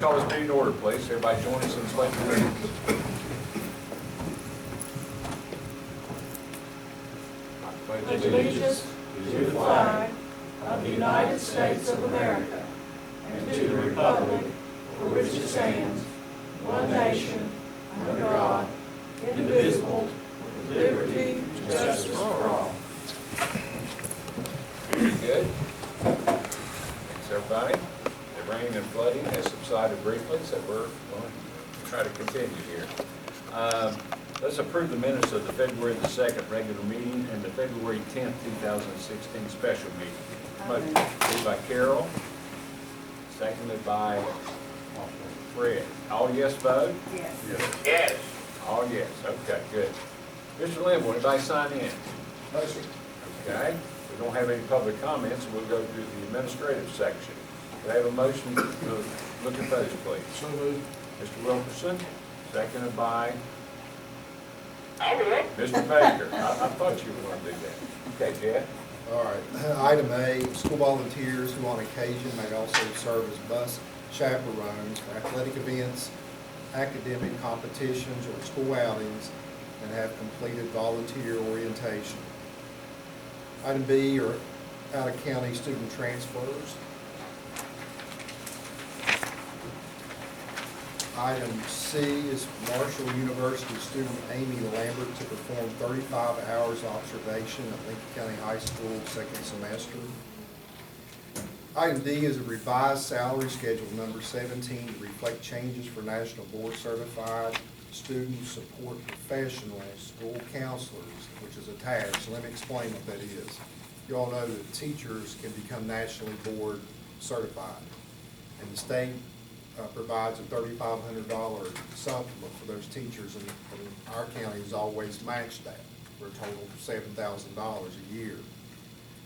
Call this meeting to order, please. Everybody join us in the pledge of allegiance. Pledge allegiance to the flag of the United States of America and to the republic for which it stands, one nation, under God, indivisible, with liberty and justice for all. Very good. Thanks, everybody. The rain and flooding has subsided briefly, so we're going to try to continue here. Let's approve the minutes of the February the 2nd regular meeting and the February 10th, 2016 special meeting. Motion made by Carol, seconded by Fred. All yes vote? Yes. Yes. All yes. Okay, good. Mr. Limble, anybody sign in? No, sir. Okay. We don't have any public comments, so we'll go to the administrative section. Could I have a motion to look at those, please? So moved. Mr. Wilkerson, seconded by Mr. Baker. I thought you were going to do that. Okay, Jeff? All right. Item A, school volunteers who on occasion may also serve as bus chaperones for athletic events, academic competitions, or school outings, and have completed volunteer orientation. Item B are out-of-county student transfers. Item C is Marshall University student Amy Lambert to perform 35 hours observation at Lincoln County High School second semester. Item D is a revised salary schedule number 17 to reflect changes for National Board Certified Student Support Professionals, school counselors, which is attached. So let me explain what that is. You all know that teachers can become nationally board certified, and the state provides a $3,500 supplement for those teachers, and our county has always matched that for a total of $7,000 a year.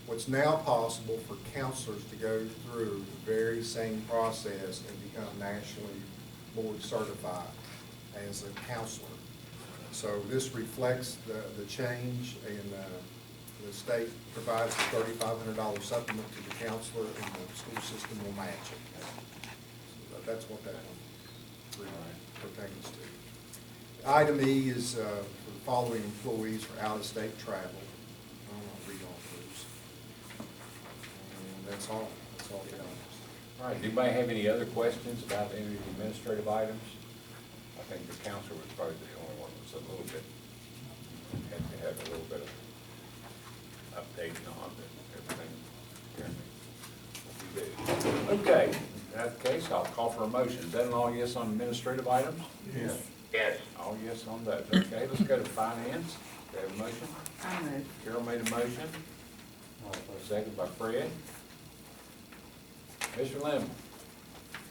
What's now possible for counselors to go through the very same process and become nationally board certified as a counselor. So this reflects the change, and the state provides a $3,500 supplement to the counselor, and the school system will match it. That's what that one pertains to. Item E is for the following employees for out-of-state travel. I won't read all those. And that's all. That's all the items. All right, anybody have any other questions about any of the administrative items? I think the counselor was probably the only one that was a little bit, had to have a little bit of updating on, but everything will be good. Okay, in that case, I'll call for a motion. Is that an all yes on administrative items? Yes. Yes. All yes on those. Okay, let's go to finance. Do you have a motion? I move. Carol made a motion. Second by Fred. Mr. Lemon.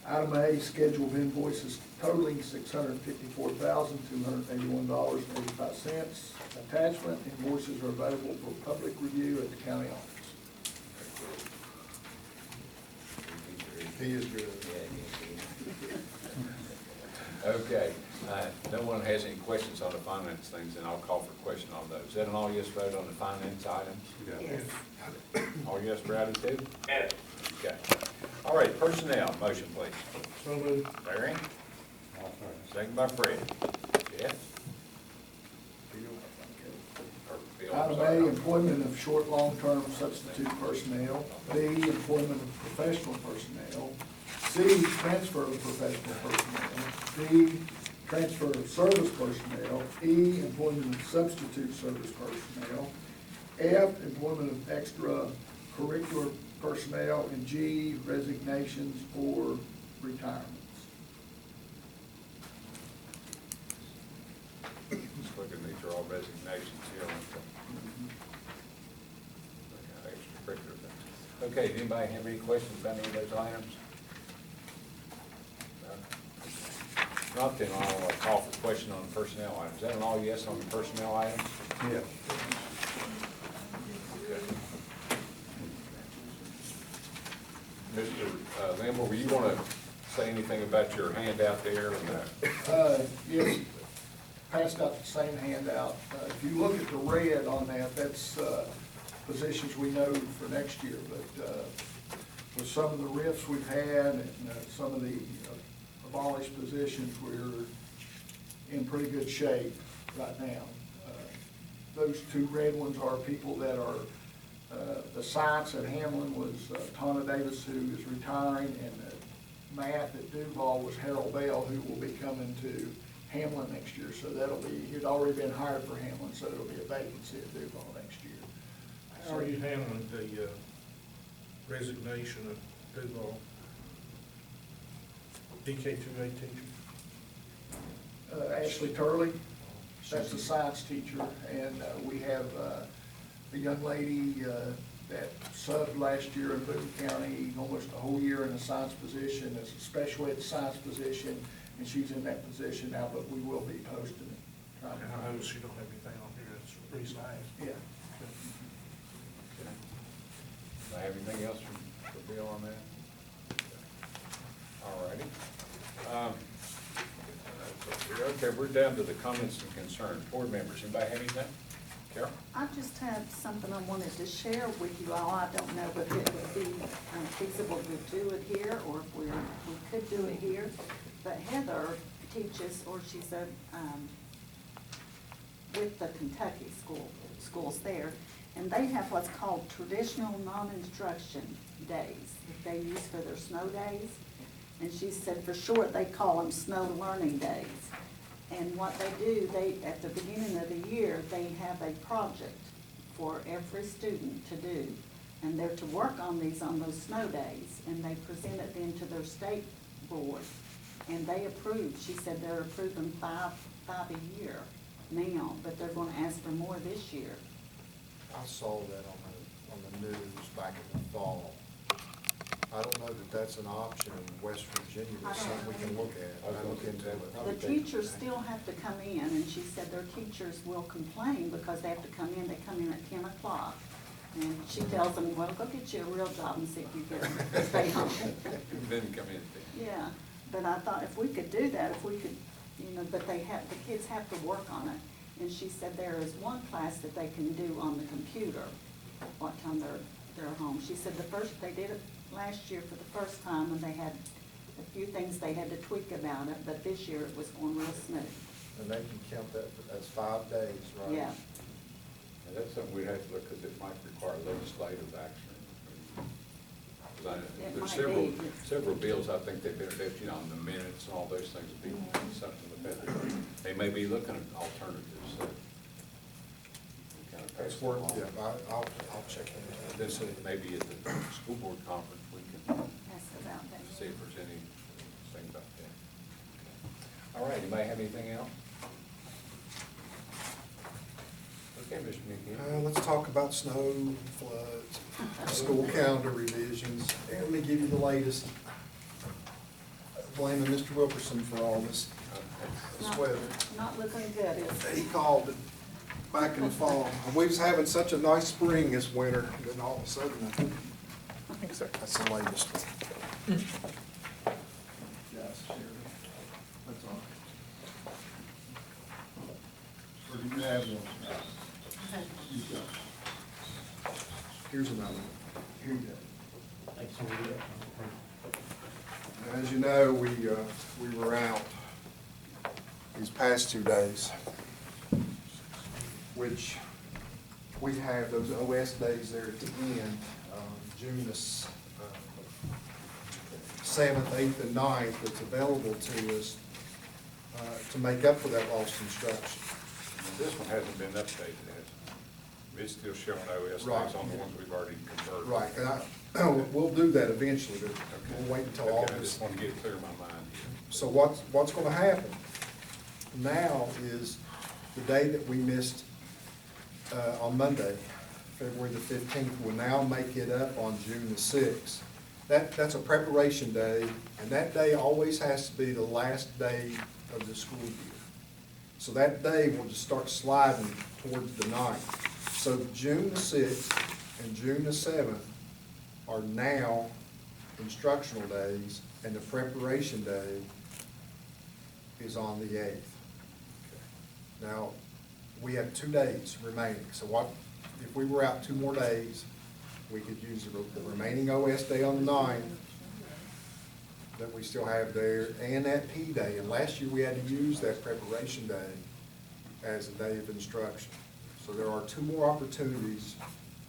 Item A, schedule of invoices totaling $654,281.85. Attachment, invoices are available for public review at the county office. He is good. Okay, no one has any questions on the finance things, then I'll call for a question on those. Is that an all yes vote on the finance items? Yes. All yes for item 2? Yes. Okay. All right, personnel, motion please. So moved. Larry? Second by Fred. Jeff? Or Bill, I'm Item sorry. A, employment of short, long-term substitute personnel. B, employment of professional personnel. C, transfer of professional personnel. D, transfer of service personnel. E, employment of substitute service personnel. F, employment of extracurricular personnel. And G, resignations or retirements. Just looking, these are all resignations here. Extracurricular things. Okay, anybody have any questions about any of those items? Not then, I'll call for a question on the personnel items. Is that an all yes on the personnel items? Yeah. Okay. Mr. Limble, you want to say anything about your handout there? Yes, passed out the same handout. If you look at the red on that, that's positions we know for next year, but with some of the rifts we've had and some of the abolished positions, we're in pretty good shape right now. Those two red ones are people that are, the science at Hamlin was Tana Davis, who is retiring, and the math at Duval was Harold Bell, who will be coming to Hamlin next year. So that'll be, he'd already been hired for Hamlin, so it'll be a vacancy at Duval next year. How are you handling the resignation of Duval DK2A teacher? Ashley Turley, that's a science teacher, and we have a young lady that subbed last year in Boone County, almost a whole year in a science position, as a special ed science position, and she's in that position now, but we will be posting it. trying to- And I noticed you don't have anything on here, it's pretty nice. Yeah. Do I have anything else for Bill on that? All righty. Okay, we're down to the comments and concerns. Board members, anybody have anything? Carol? I just have something I wanted to share with you all. I don't know if it would be feasible to do it here or if we could do it here. But Heather teaches, or she's with the Kentucky schools there. And they have what's called traditional non-instruction days that they use for their snow days. And she said for short, they call them snow learning days. And what they do, at the beginning of the year, they have a project for every student to do. And they're to work on these on those snow days, and they present it then to their state board. And they approve, she said they're approving five a year now, but they're gonna ask for more this year. I saw that on the news back in the fall. I don't know that that's an option in West Virginia, but I don't something we can look at. I'll look into it. The teachers still have to come in, and she said their teachers will complain because they have to come in, they come in at 10 o'clock. And she tells them, well, go get you a real job and see if you can stay home. Then come in. Yeah, but I thought if we could do that, if we could, but the kids have to work on it. And she said there is one class that they can do on the computer, what time they're home. She said they did it last year for the first time, and they had a few things they had to tweak about it, but this year it was going real smooth. And they can count that as 5 days, right? Yeah. And that's something we'd have to look, because it might require legislative action. It There's might be. several bills I think they've been affected on the minutes and all those things, would be something like that. They may be looking at alternatives, so. we kind of pass That's worth, them yeah, on. I'll check into it. This, maybe at the school board conference, we can That's about that. see if there's anything about that. All right, anybody have anything else? Okay, Mr. McGee. Let's talk about snow, floods, school calendar revisions, and let me give you the latest. Blaming Mr. Wilkerson for all this weather. Not looking good, is it? He called it back in the fall. We was having such a nice spring this winter, and then all of a sudden, that's the latest. Yes, sure. That's all. Or do you have one? You go. Here's another one. Here you go. As you know, we were out these past 2 days, which we have those OS days there at the end, June the 7th, 8th, and 9th, that's available to us to make up for that lost instruction. This one hasn't been updated, has it? It's still showing OS days Right. on the ones we've already converted. Right, and we'll do that eventually, but we'll wait until Okay, I August. just want to get it clear in my mind here. So what's gonna happen now is the day that we missed, on Monday, February the 15th, will now make it up on June the 6th. That's a preparation day, and that day always has to be the last day of the school year. So that day will just start sliding towards the 9th. So June the 6th and June the 7th are now instructional days, and the preparation day is on the 8th. Now, we have 2 days remaining, so if we were out 2 more days, we could use the remaining OS day on the 9th, that we still have there, and that P Day. And last year, we had to use that preparation day as a day of instruction. So there are 2 more opportunities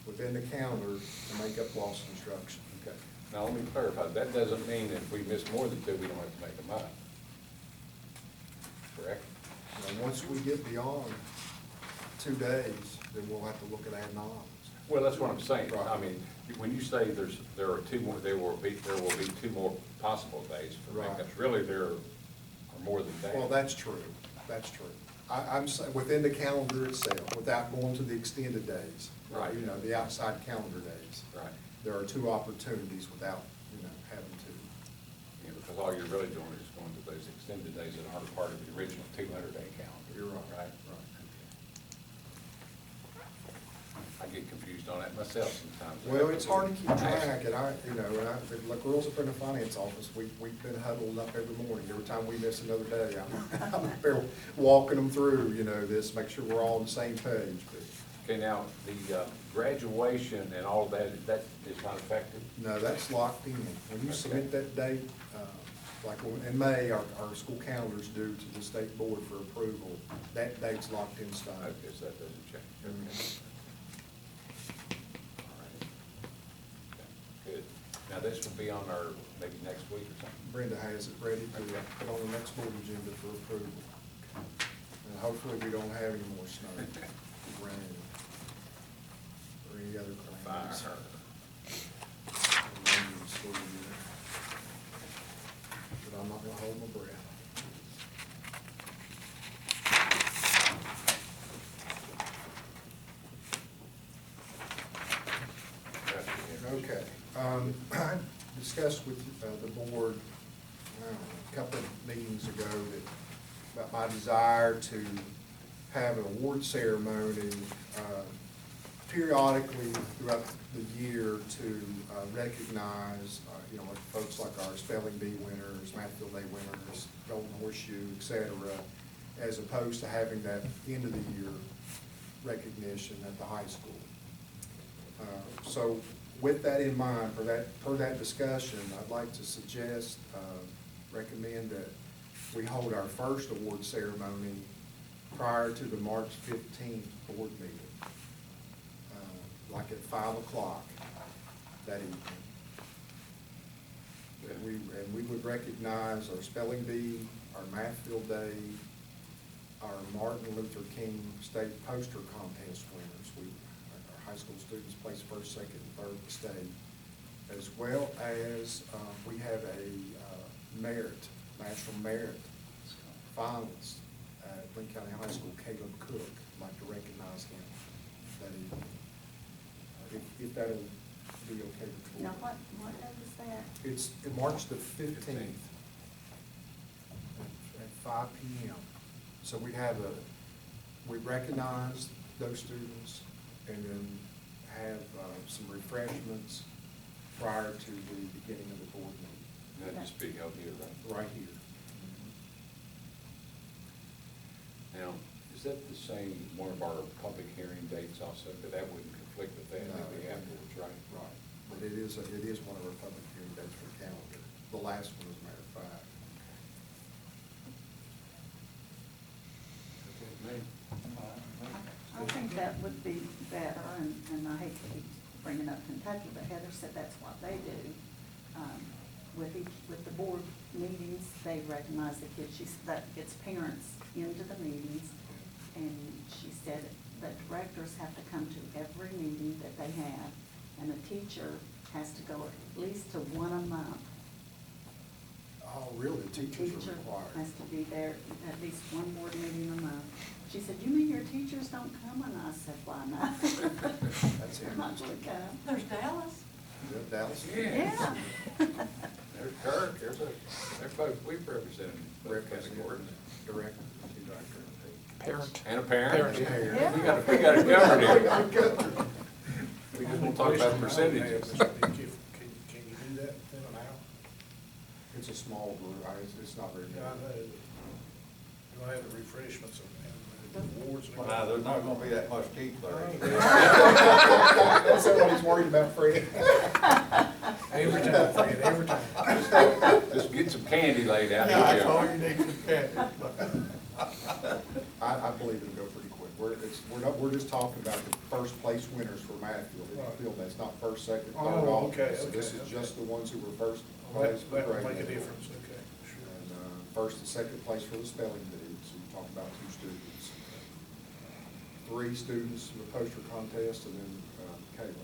within the calendar to make up lost instruction. Okay. Now, let me clarify, that doesn't mean if we miss more than 2, we don't have to make them up. Correct? And once we get beyond 2 days, then we'll have to look at ad noms. Well, that's what I'm saying. Right. I mean, when you say there are 2 more, there will be 2 more possible days for Right. makeups. Really, there are more than that. Well, that's true, that's true. I'm saying, within the calendar itself, without going to the extended days. Right. You know, the outside calendar days. Right. There are 2 opportunities without, having to. Yeah, because all you're really doing is going to those extended days that aren't part of the original 200-day calendar. You're right. Right? I get confused on that myself sometimes. Well, it's hard to keep track, and like girls up in the finance office, we've been huddled up every morning. Every time we miss another day, I'm up there walking them through, this, make sure we're all on the same page. But Okay, now, the graduation and all of that, that is not affected? no, that's locked in. When you submit that date, like in May, our school calendar's due to the state board for approval. That date's locked in stone. Okay, so that doesn't change. Okay. All right. Okay, good. Now, this will be on our, maybe next week or something? Brenda has it ready to put on the next board agenda for approval. And hopefully we don't have any more snow, rain, or any other claims. Fire. But I'm not gonna hold my breath. Okay, I discussed with the board a couple of meetings ago about my desire to have an award ceremony periodically throughout the year to recognize, like folks like our spelling bee winners, math field day winners, golden horseshoe, et cetera, as opposed to having that end of the year recognition at the high school. So with that in mind, per that discussion, I'd like to suggest, recommend that we hold our first award ceremony prior to the March 15th board meeting, like at 5 o'clock that evening. And we would recognize our spelling bee, our math field day, our Martin Luther King State Poster Contest winners. Our high school students place first, second, and third in the state, as well as we have a national merit finalist at Lincoln County High School, Caleb Cook. I'd like to recognize him that evening, if that'll be okay with the Now, board. what day was that? It's March the 15th at 5 p.m. So we recognize those students and then have some refreshments prior to the beginning of the board meeting, That'd just be held here, right? right here. Now, is that the same, one of our public hearing dates also, but that wouldn't conflict with that, No, it'd be afterwards, right? Right, but it is one of our public hearing dates for the calendar. The last one, as a matter of fact. Okay, I think that would be better, and I hate to keep bringing up Kentucky, but Heather said that's what they do. With the board meetings, they recognize the kids, that gets parents into the meetings, and she said that directors have to come to every meeting that they have, and a teacher has to go at least to one a month. Oh, really? The teachers are required? Has to be there at least one board meeting a month. She said, "You mean your teachers don't come?" And I said, "Why not?" That's They're it. not gonna come. There's Dallas. Is that Dallas? Yeah. There's Kirk, there's folks we've represented in both categories. Director. Parent. And a parent. Yeah. We got it covered here. We just want to talk about percentages. Can you do that within an hour? It's a small group, it's not very Yeah, I know. big. You'll have the refreshments and the awards. and Well, there's not gonna be that much teeth there. That's what he's worried about, Fred. Every time, Fred, every time. Just get some candy laid out. Yeah, I here. told you need some candy. I believe it'll go pretty quick. We're just talking about the first place winners for Matfield. That's not first, second, third, Oh, all. okay, So this okay, is okay. just the ones who were first Well, place. for that would grade make a level. difference, okay, sure. And, first and second place for the spelling bee, so we're talking about 2 students. 3 students in the poster contest, and then Caleb.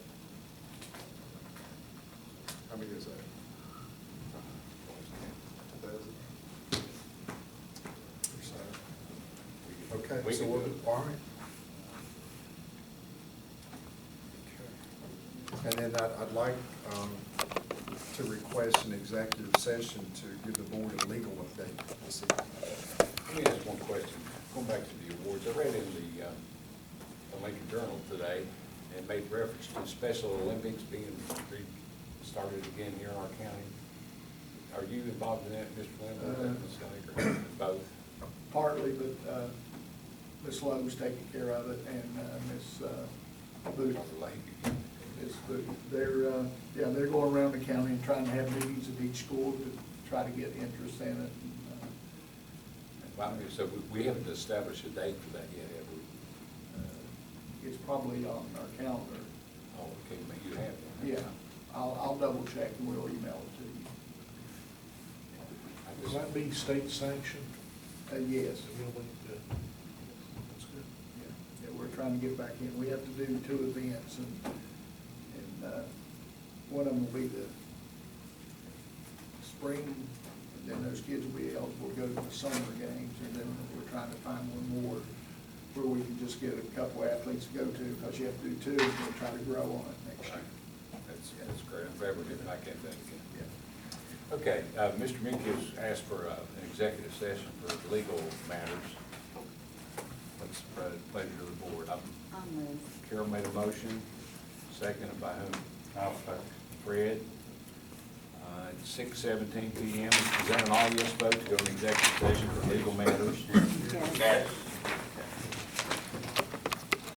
How many is that? A dozen? Or so. Okay, We so can we'll, do it. all right. Okay. And then I'd like to request an executive session to give the board a legal update this evening. Let me ask one question. Going back to the awards, I read in the Lincoln Journal today, and made reference to Special Olympics being started again here in our county. Are you involved in that, Mr. Lambert, Ms. Sonic, or both? Partly, but Ms. Lowe's taking care of it, and Ms. Booth. Ms. Booth. They're going around the county and trying to have meetings at each school to try to get interest in it. Well, so we haven't established a date for that yet, have we? It's probably on our calendar. Oh, okay, but you have. Yeah, I'll double check and we'll email it to you. Will that be state sanctioned? Yes. It will be, good. That's good. Yeah, we're trying to get back in. We have to do 2 events, and one of them will be the spring, and then those kids will be eligible to go to the summer games, and then we're trying to find one more where we can just get a couple athletes to go to, because you have to do 2, and we'll try to grow on it next year. That's great. I'm glad we're getting back into that again. Yeah. Okay, Mr. Meek has asked for an executive session for legal matters. What's the pleasure of the board? I'll move. Carol made a motion, seconded by whom? I'll second. Fred. At 6:17 PM, is that an all yes vote to go into executive